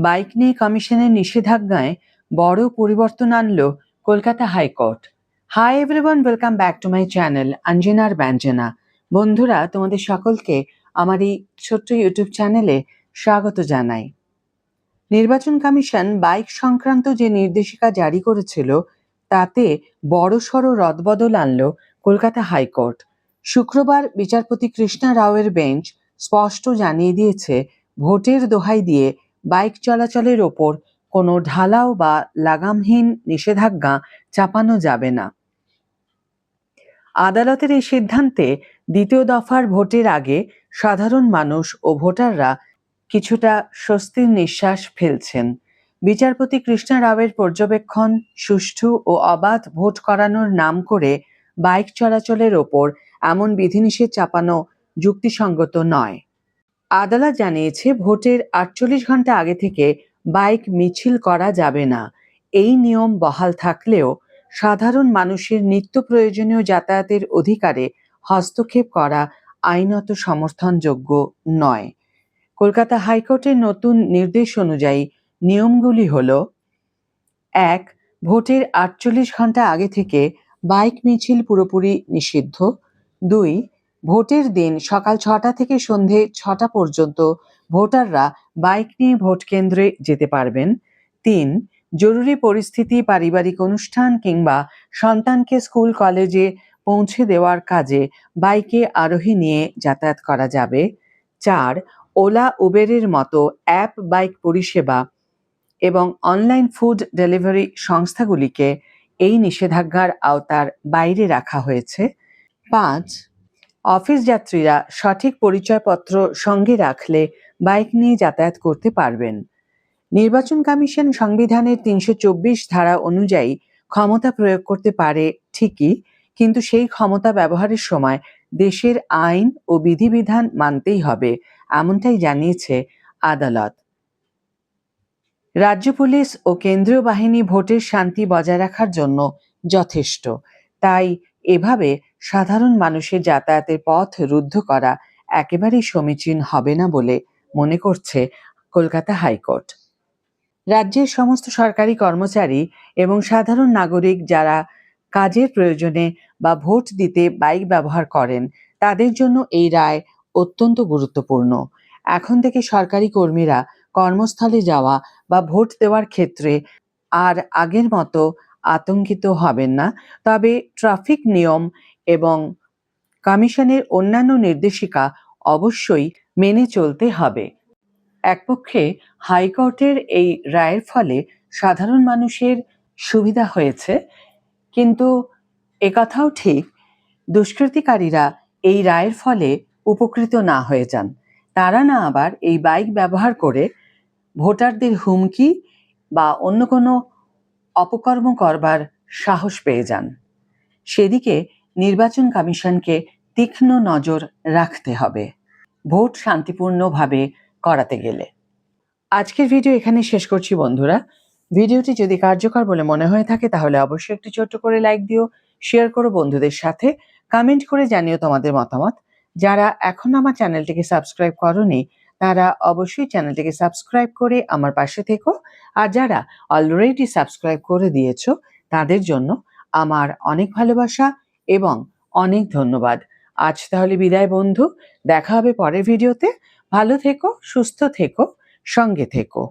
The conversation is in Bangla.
বাইক নিয়ে কমিশনের নিষেধাজ্ঞায় বড় পরিবর্তন আনলো Kolkata high court. Hi everyone, welcome back to my channel অঞ্জনার ব্যঞ্জনা। বন্ধুরা, তোমাদের সকলকে আমার এই ছোট্ট ইউটিউব চ্যানেলে স্বাগত জানাই। নির্বাচন কমিশন বাইক সংক্রান্ত যে নির্দেশিকা জারি করেছিল তাতে বড়সড় রদবদল আনল কলকাতা হাইকোর্ট। শুক্রবার বিচারপতি কৃষ্ণা রাওয়ের বেঞ্চ স্পষ্ট জানিয়ে দিয়েছে, ভোটের দোহাই দিয়ে বাইক চলাচলের ওপর কোনো ঢালাও বা লাগামহীন নিষেধাজ্ঞা চাপানো যাবে না। আদালতের এই সিদ্ধান্তে দ্বিতীয় দফার ভোটের আগে সাধারণ মানুষ ও ভোটাররা কিছুটা স্বস্তির নিঃশ্বাস ফেলছেন। বিচারপতি কৃষ্ণা রাওয়ের পর্যবেক্ষণ, সুষ্ঠু ও অবাধ ভোট করানোর নাম করে বাইক চলাচলের ওপর এমন বিধিনিষেধ চাপানো যুক্তিসঙ্গত নয়। আদালত জানিয়েছে, ভোটের 48 ঘন্টা আগে থেকে বাইক মিছিল করা যাবে না। এই নিয়ম বহাল থাকলেও সাধারণ মানুষের নিত্য প্রয়োজনীয় যাতায়াতের অধিকারে হস্তক্ষেপ করা আইনত সমর্থনযোগ্য নয়। কলকাতা হাইকোর্টের নতুন নির্দেশ অনুযায়ী নিয়মগুলি হল: 1. ভোটের 48 ঘন্টা আগে থেকে বাইক মিছিল পুরোপুরি নিষিদ্ধ। 2. ভোটের দিন সকাল 6টা থেকে সন্ধে 6টা পর্যন্ত ভোটাররা বাইক নিয়ে ভোট কেন্দ্রে যেতে পারবেন। 3. জরুরি পরিস্থিতি, পারিবারিক অনুষ্ঠান কিংবা সন্তানকে স্কুল কলেজে পৌঁছে দেওয়ার কাজে বাইকে আরোহী নিয়ে যাতায়াত করা যাবে। 4. ওলা, উবেরের মতো অ্যাপ বাইক পরিষেবা এবং অনলাইন ফুড ডেলিভারি সংস্থাগুলিকে এই নিষেধাজ্ঞার আওতার বাইরে রাখা হয়েছে। 5. অফিস যাত্রীরা সঠিক পরিচয়পত্র সঙ্গে রাখলে বাইক নিয়ে যাতায়াত করতে পারবেন। নির্বাচন কমিশন সংবিধানের 324 ধারা অনুযায়ী ক্ষমতা প্রয়োগ করতে পারে ঠিকই, কিন্তু সেই ক্ষমতা ব্যবহারের সময় দেশের আইন ও বিধিবিধান মানতেই হবে, এমনটাই জানিয়েছে আদালত। রাজ্য পুলিশ ও কেন্দ্রীয় বাহিনী ভোটের শান্তি বজায় রাখার জন্য যথেষ্ট, তাই এভাবে সাধারণ মানুষের যাতায়াতের পথ রুদ্ধ করা একেবারেই সমীচীন হবে না বলে মনে করছে কলকাতা হাইকোর্ট। রাজ্যের সমস্ত সরকারি কর্মচারী এবং সাধারণ নাগরিক যারা কাজের প্রয়োজনে বা ভোট দিতে বাইক ব্যবহার করেন, তাদের জন্য এই রায় অত্যন্ত গুরুত্বপূর্ণ। এখন থেকে সরকারি কর্মীরা কর্মস্থলে যাওয়া বা ভোট দেওয়ার ক্ষেত্রে আর আগের মতো আতঙ্কিত হবেন না। তবে ট্রাফিক নিয়ম এবং কমিশনের অন্যান্য নির্দেশিকা অবশ্যই মেনে চলতে হবে। একপক্ষে হাইকোর্টের এই রায়ের ফলে সাধারণ মানুষের সুবিধা হয়েছে, কিন্তু একথাও ঠিক, দুষ্কৃতিকারীরা এই রায়ের ফলে উপকৃত না হয়ে যান, তারা না আবার এই বাইক ব্যবহার করে ভোটারদের হুমকি বা অন্য কোনো অপকর্ম করবার সাহস পেয়ে যান। সেদিকে নির্বাচন কমিশনকে তীক্ষ্ণ নজর রাখতে হবে ভোট শান্তিপূর্ণভাবে করাতে গেলে। আজকের ভিডিও এখানে শেষ করছি বন্ধুরা। ভিডিওটি যদি কার্যকর বলে মনে হয়ে থাকে তাহলে অবশ্যই একটি ছোট্ট করে লাইক দিও, শেয়ার করো বন্ধুদের সাথে, কমেন্ট করে জানিও তোমাদের মতামত। যারা এখন আমার চ্যানেলটিকে সাবস্ক্রাইব করোনি তারা অবশ্যই চ্যানেলটিকে সাবস্ক্রাইব করে আমার পাশে থেকো, আর যারা অলরেডি সাবস্ক্রাইব করে দিয়েছো তাদের জন্য আমার অনেক ভালোবাসা এবং অনেক ধন্যবাদ। আজ তাহলে বিদায় বন্ধু, দেখা হবে পরের ভিডিওতে। ভালো থেকো, সুস্থ থেকো, সঙ্গে থেকো।